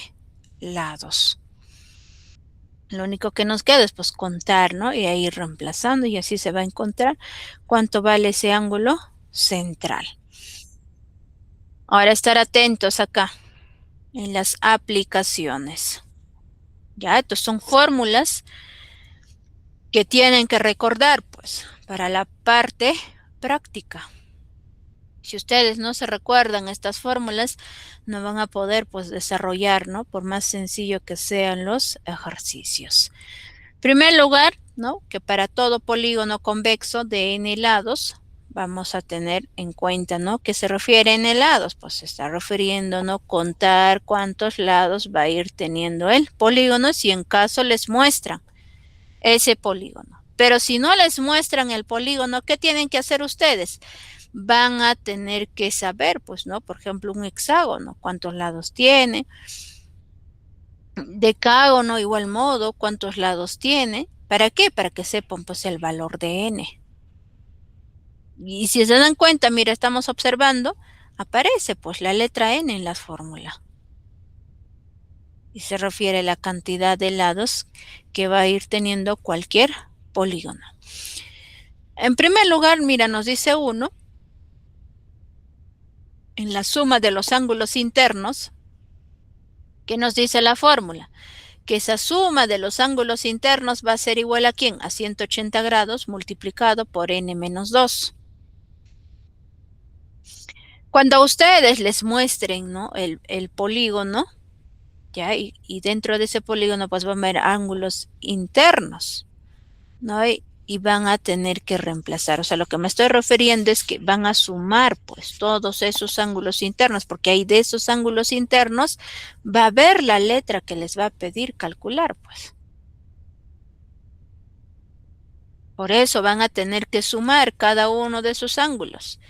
lados. Lo único que nos queda es pues contar, ¿no? Y ahí reemplazando y así se va a encontrar cuánto vale ese ángulo central. Ahora estar atentos acá en las aplicaciones. Ya, estos son fórmulas que tienen que recordar pues para la parte práctica. Si ustedes no se recuerdan estas fórmulas, no van a poder pues desarrollar, ¿no? Por más sencillo que sean los ejercicios. En primer lugar, ¿no? Que para todo polígono convexo de n lados vamos a tener en cuenta, ¿no? ¿Qué se refiere a n lados? Pues se está refiriendo, ¿no? Contar cuántos lados va a ir teniendo el polígono si en caso les muestran ese polígono. Pero si no les muestran el polígono, ¿qué tienen que hacer ustedes? Van a tener que saber, pues, ¿no? Por ejemplo, un hexágono, cuántos lados tiene, Decágono, igual modo, cuántos lados tiene. ¿Para qué? Para que sepan pues el valor de n. Y si se dan cuenta, mira, estamos observando, aparece pues la letra n en la fórmula. Y se refiere a la cantidad de lados que va a ir teniendo cualquier polígono. En primer lugar, mira, nos dice 1, en la suma de los ángulos internos, ¿qué nos dice la fórmula? Que esa suma de los ángulos internos va a ser igual a ¿quién? A 180 grados multiplicado por n menos 2. Cuando a ustedes les muestren, ¿no?, el polígono, ¿ya? Y dentro de ese polígono pues van a ver ángulos internos, ¿no? Y van a tener que reemplazar. O sea, lo que me estoy refiriendo es que van a sumar pues todos esos ángulos internos, porque ahí de esos ángulos internos va a haber la letra que les va a pedir calcular, pues. Por eso van a tener que sumar cada uno de esos ángulos,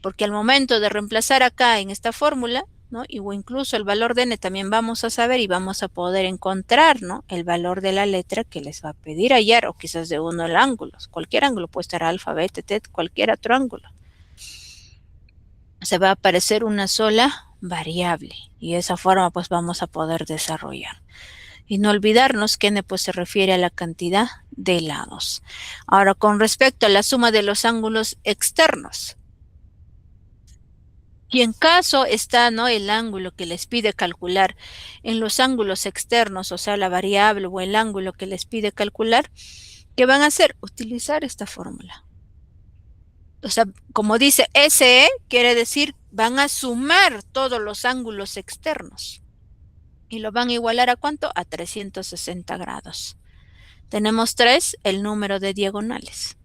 porque al momento de reemplazar acá en esta fórmula, ¿no?, o incluso el valor de n también vamos a saber y vamos a poder encontrar, ¿no?, el valor de la letra que les va a pedir hallar, o quizás de uno de los ángulos. Cualquier ángulo puede estar alfa, beta, teta, cualquier otro ángulo. Se va a aparecer una sola variable y de esa forma pues vamos a poder desarrollar. Y no olvidarnos que n pues se refiere a la cantidad de lados. Ahora, con respecto a la suma de los ángulos externos, y en caso está, ¿no?, el ángulo que les pide calcular en los ángulos externos, o sea, la variable o el ángulo que les pide calcular, ¿qué van a hacer? Utilizar esta fórmula. O sea, como dice SE, quiere decir van a sumar todos los ángulos externos. Y lo van a igualar ¿a cuánto? A 360 grados. Tenemos 3, el número de diagonales.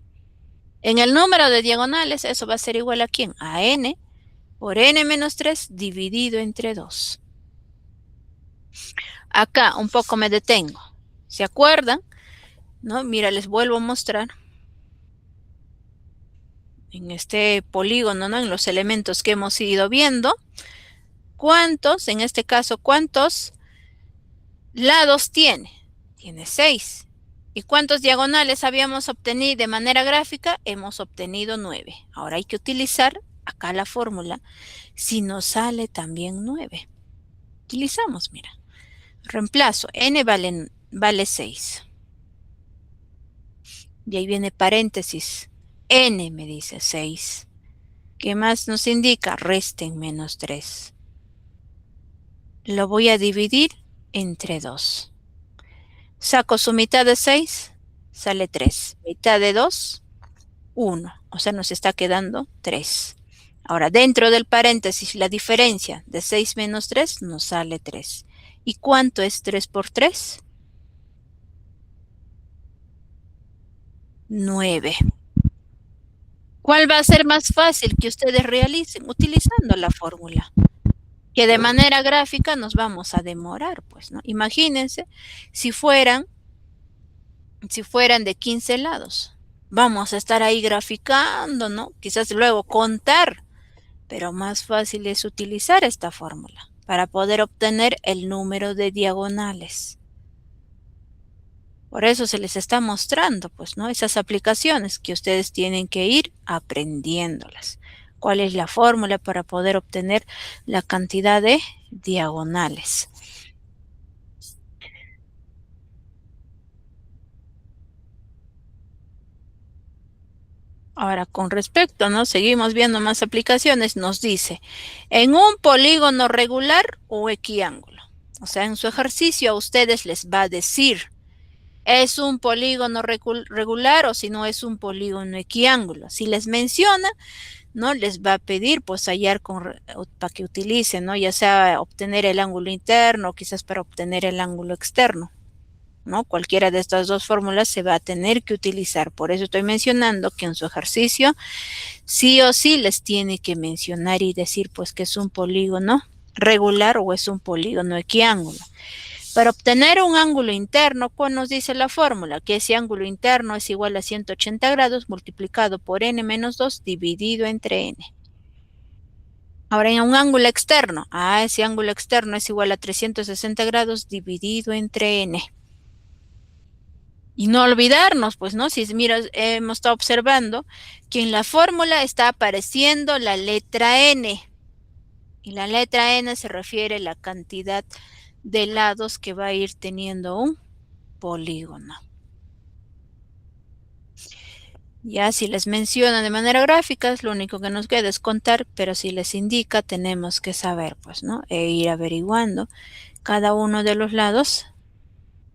En el número de diagonales, eso va a ser igual ¿a quién? A n por n menos 3 dividido entre 2. Acá un poco me detengo. ¿Se acuerdan? ¿No? Mira, les vuelvo a mostrar. En este polígono, ¿no?, en los elementos que hemos ido viendo, ¿cuántos, en este caso, cuántos lados tiene? Tiene 6. ¿Y cuántos diagonales habíamos obtenido de manera gráfica? Hemos obtenido 9. Ahora hay que utilizar acá la fórmula. Si nos sale también 9. Utilizamos, mira. Reemplazo. N vale 6. Y ahí viene paréntesis. N me dice 6. ¿Qué más nos indica? Resten menos 3. Lo voy a dividir entre 2. Saco su mitad de 6, sale 3. Mitad de 2, 1. O sea, nos está quedando 3. Ahora, dentro del paréntesis, la diferencia de 6 menos 3 nos sale 3. ¿Y cuánto es 3 por 3? 9. ¿Cuál va a ser más fácil que ustedes realicen? Utilizando la fórmula. Que de manera gráfica nos vamos a demorar, pues, ¿no? Imagínense si fueran de 15 lados. Vamos a estar ahí graficando, ¿no? Quizás luego contar, pero más fácil es utilizar esta fórmula para poder obtener el número de diagonales. Por eso se les está mostrando, pues, ¿no?, esas aplicaciones que ustedes tienen que ir aprendiéndolas. ¿Cuál es la fórmula para poder obtener la cantidad de diagonales? Ahora, con respecto, ¿no?, seguimos viendo más aplicaciones, nos dice, en un polígono regular o equiángulo. O sea, en su ejercicio a ustedes les va a decir, ¿es un polígono regular o si no es un polígono equiángulo? Si les menciona, ¿no?, les va a pedir pues hallar para que utilicen, ¿no?, ya sea obtener el ángulo interno o quizás para obtener el ángulo externo, ¿no? Cualquiera de estas dos fórmulas se va a tener que utilizar. Por eso estoy mencionando que en su ejercicio sí o sí les tiene que mencionar y decir pues que es un polígono regular o es un polígono equiángulo. Para obtener un ángulo interno, ¿cuál nos dice la fórmula? Que ese ángulo interno es igual a 180 grados multiplicado por n menos 2 dividido entre n. Ahora en un ángulo externo, ese ángulo externo es igual a 360 grados dividido entre n. Y no olvidarnos, pues, ¿no? Si mira, hemos estado observando que en la fórmula está apareciendo la letra n. Y la letra n se refiere a la cantidad de lados que va a ir teniendo un polígono. Ya si les mencionan de manera gráfica, lo único que nos queda es contar, pero si les indica, tenemos que saber, pues, ¿no? E ir averiguando cada uno de los lados,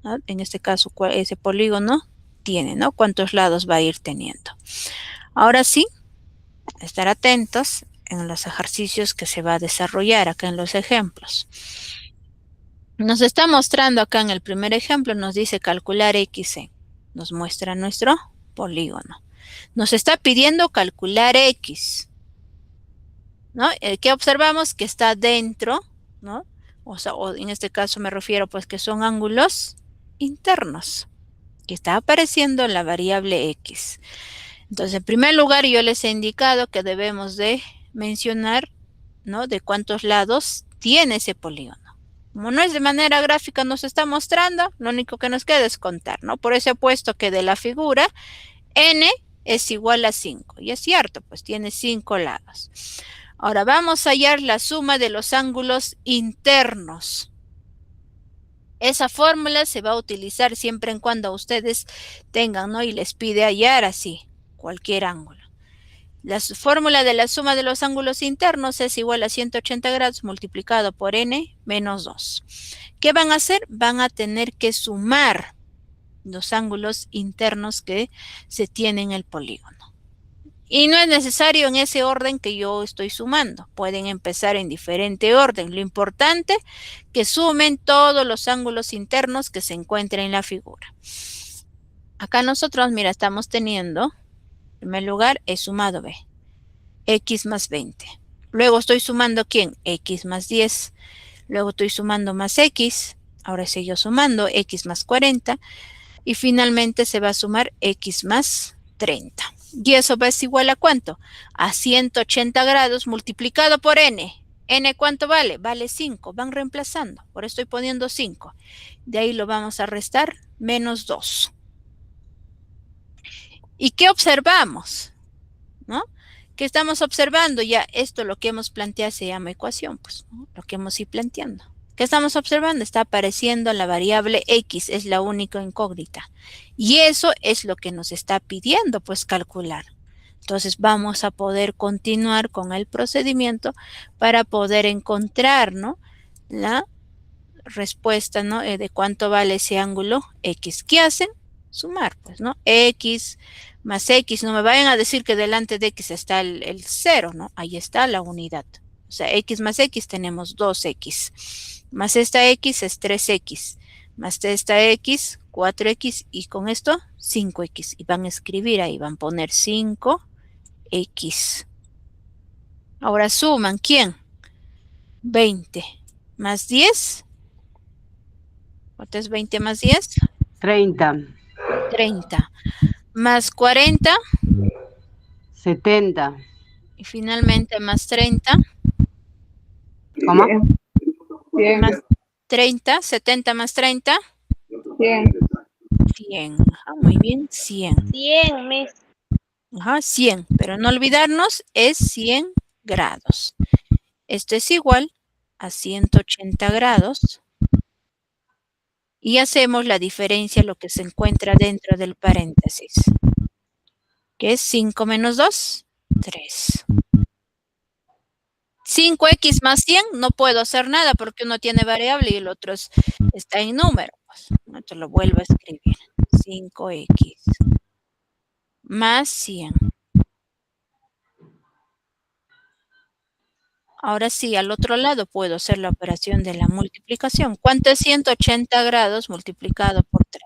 ¿no? En este caso, ese polígono tiene, ¿no? Cuántos lados va a ir teniendo. Ahora sí, estar atentos en los ejercicios que se va a desarrollar acá en los ejemplos. Nos está mostrando acá en el primer ejemplo, nos dice calcular XC. Nos muestra nuestro polígono. Nos está pidiendo calcular X, ¿no? ¿Qué observamos? Que está dentro, ¿no? O sea, en este caso me refiero pues que son ángulos internos, que está apareciendo la variable X. Entonces, en primer lugar, yo les he indicado que debemos de mencionar, ¿no? De cuántos lados tiene ese polígono. Como no es de manera gráfica, nos está mostrando, lo único que nos queda es contar, ¿no? Por eso he puesto que de la figura n es igual a 5. Y es cierto, pues tiene 5 lados. Ahora vamos a hallar la suma de los ángulos internos. Esa fórmula se va a utilizar siempre en cuando ustedes tengan, ¿no? Y les pide hallar así, cualquier ángulo. La fórmula de la suma de los ángulos internos es igual a 180 grados multiplicado por n menos 2. ¿Qué van a hacer? Van a tener que sumar los ángulos internos que se tienen en el polígono. Y no es necesario en ese orden que yo estoy sumando. Pueden empezar en diferente orden. Lo importante es que sumen todos los ángulos internos que se encuentren en la figura. Acá nosotros, mira, estamos teniendo, en primer lugar, he sumado B, X más 20. Luego estoy sumando, ¿quién? X más 10. Luego estoy sumando más X. Ahora sigo sumando X más 40. Y finalmente se va a sumar X más 30. ¿Y eso va a ser igual a cuánto? A 180 grados multiplicado por n. ¿N cuánto vale? Vale 5. Van reemplazando. Por eso estoy poniendo 5. De ahí lo vamos a restar menos 2. ¿Y qué observamos? ¿No? ¿Qué estamos observando? Ya esto lo que hemos planteado se llama ecuación, pues, ¿no? Lo que hemos ido planteando. ¿Qué estamos observando? Está apareciendo la variable X, es la única incógnita. Y eso es lo que nos está pidiendo, pues, calcular. Entonces vamos a poder continuar con el procedimiento para poder encontrar, ¿no? La respuesta, ¿no? De cuánto vale ese ángulo X. ¿Qué hacen? Sumar, pues, ¿no? X más X, no me vayan a decir que delante de X está el 0, ¿no? Ahí está la unidad. O sea, X más X tenemos 2X. Más esta X es 3X. Más esta X, 4X. Y con esto, 5X. Y van a escribir ahí, van a poner 5X. Ahora suman, ¿quién? 20 más 10. ¿Cuánto es 20 más 10? 30, 30. Más 40. 70. Y finalmente más 30. ¿Cómo? Bien, Más 30. 70 más 30. bien. 100. Muy bien, 100. 100, Miss. 100. Pero no olvidarnos, es 100 grados. Esto es igual a 180 grados. Y hacemos la diferencia, lo que se encuentra dentro del paréntesis. ¿Qué es 5 menos 2? 3. 5x más 100 no puedo hacer nada porque uno tiene variable y el otro está en número. Pues, ¿no? Te lo vuelvo a escribir. 5x más 100. Ahora sí, al otro lado puedo hacer la operación de la multiplicación. ¿Cuánto es 180 grados multiplicado por 3?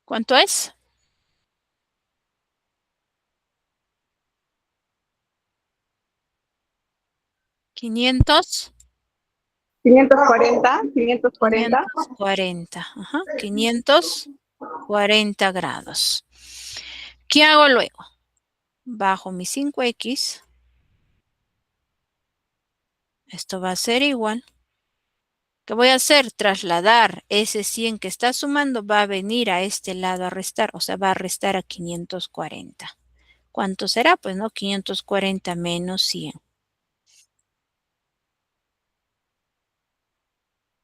¿Cuánto es? ¿500? 540, 540, 540, ajá, 540 grados. ¿Qué hago luego? Bajo mi 5x. Esto va a ser igual. ¿Qué voy a hacer? Trasladar ese 100 que está sumando, va a venir a este lado a restar, o sea, va a restar a 540. ¿Cuánto será? Pues no, 540 menos 100.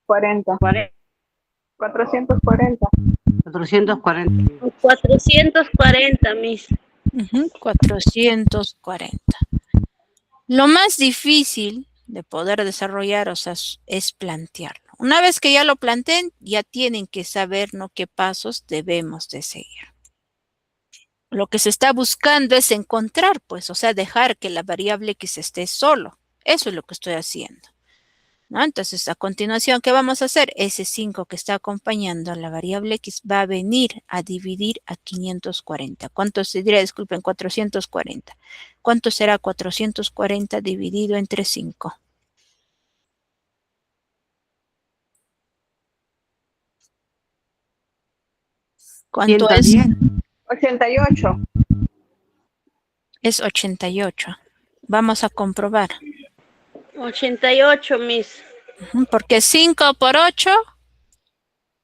40, 440. 440. 440, mis. 440. Lo más difícil de poder desarrollar, o sea, es plantearlo. Una vez que ya lo planteen, ya tienen que saber, ¿no?, qué pasos debemos de seguir. Lo que se está buscando es encontrar, pues, o sea, dejar que la variable x esté solo. Eso es lo que estoy haciendo, ¿no? Entonces, a continuación, ¿qué vamos a hacer? Ese 5 que está acompañando a la variable x va a venir a dividir a 540. ¿Cuánto se dirá? Disculpen, 440. ¿Cuánto será 440 dividido entre 5? ¿Cuánto es? 88. Es 88. Vamos a comprobar. 88, mis. Porque 5 por 8,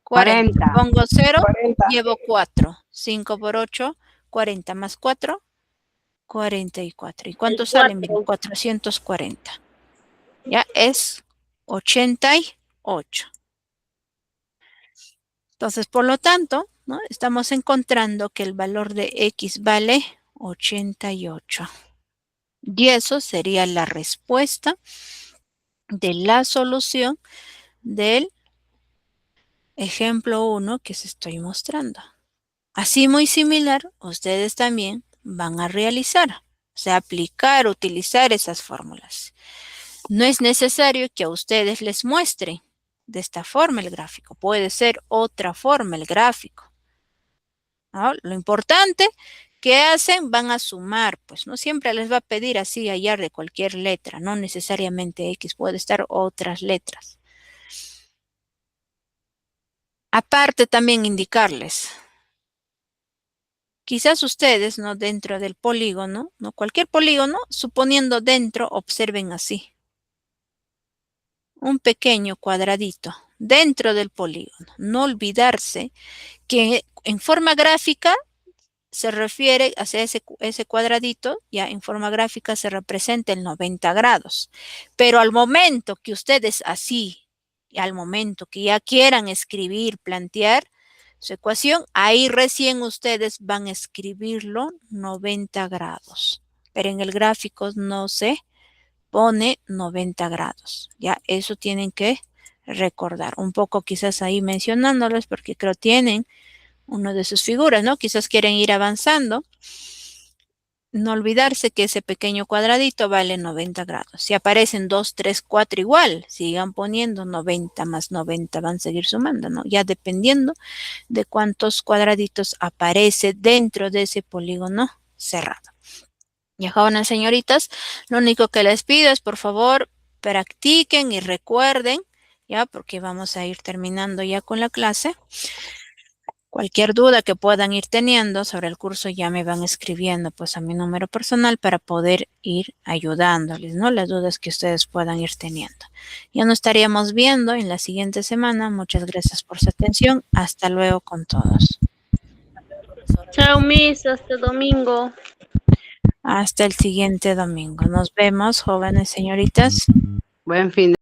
40. 40. Pongo 0, 40. llevo 4. 5 por 8, 40 más 4, 44. ¿Y cuánto El sale? 4. Miren, 440. Ya es 88. Entonces, por lo tanto, ¿no?, estamos encontrando que el valor de x vale 88. Y eso sería la respuesta de la solución del ejemplo 1 que se estoy mostrando. Así, muy similar, ustedes también van a realizar, o sea, aplicar, utilizar esas fórmulas. No es necesario que a ustedes les muestre de esta forma el gráfico. Puede ser otra forma el gráfico, ¿no? Lo importante que hacen, van a sumar, pues no siempre les va a pedir así hallar de cualquier letra, no necesariamente X, puede estar otras letras. Aparte también indicarles, quizás ustedes, ¿no?, dentro del polígono, ¿no?, cualquier polígono, suponiendo dentro, observen así. Un pequeño cuadradito dentro del polígono. No olvidarse que en forma gráfica se refiere a ese cuadradito, ya en forma gráfica se representa el 90 grados. Pero al momento que ustedes así, y al momento que ya quieran escribir, plantear su ecuación, ahí recién ustedes van a escribirlo 90 grados. Pero en el gráfico no se pone 90 grados. Ya, eso tienen que recordar. Un poco quizás ahí mencionándoles porque creo tienen una de sus figuras, ¿no? Quizás quieren ir avanzando. No olvidarse que ese pequeño cuadradito vale 90 grados. Si aparecen 2, 3, 4 igual, sigan poniendo 90 más 90, van a seguir sumando, ¿no? Ya dependiendo de cuántos cuadraditos aparece dentro de ese polígono cerrado. Ya, jóvenes señoritas, lo único que les pido es, por favor, practiquen y recuerden, ya, porque vamos a ir terminando ya con la clase. Cualquier duda que puedan ir teniendo sobre el curso ya me van escribiendo pues a mi número personal para poder ir ayudándoles, ¿no? Las dudas que ustedes puedan ir teniendo. Ya nos estaríamos viendo en la siguiente semana. Muchas gracias por su atención. Hasta luego con todos. Chao, mis. Hasta domingo. Hasta el siguiente domingo. Nos vemos, jóvenes señoritas. Buen fin.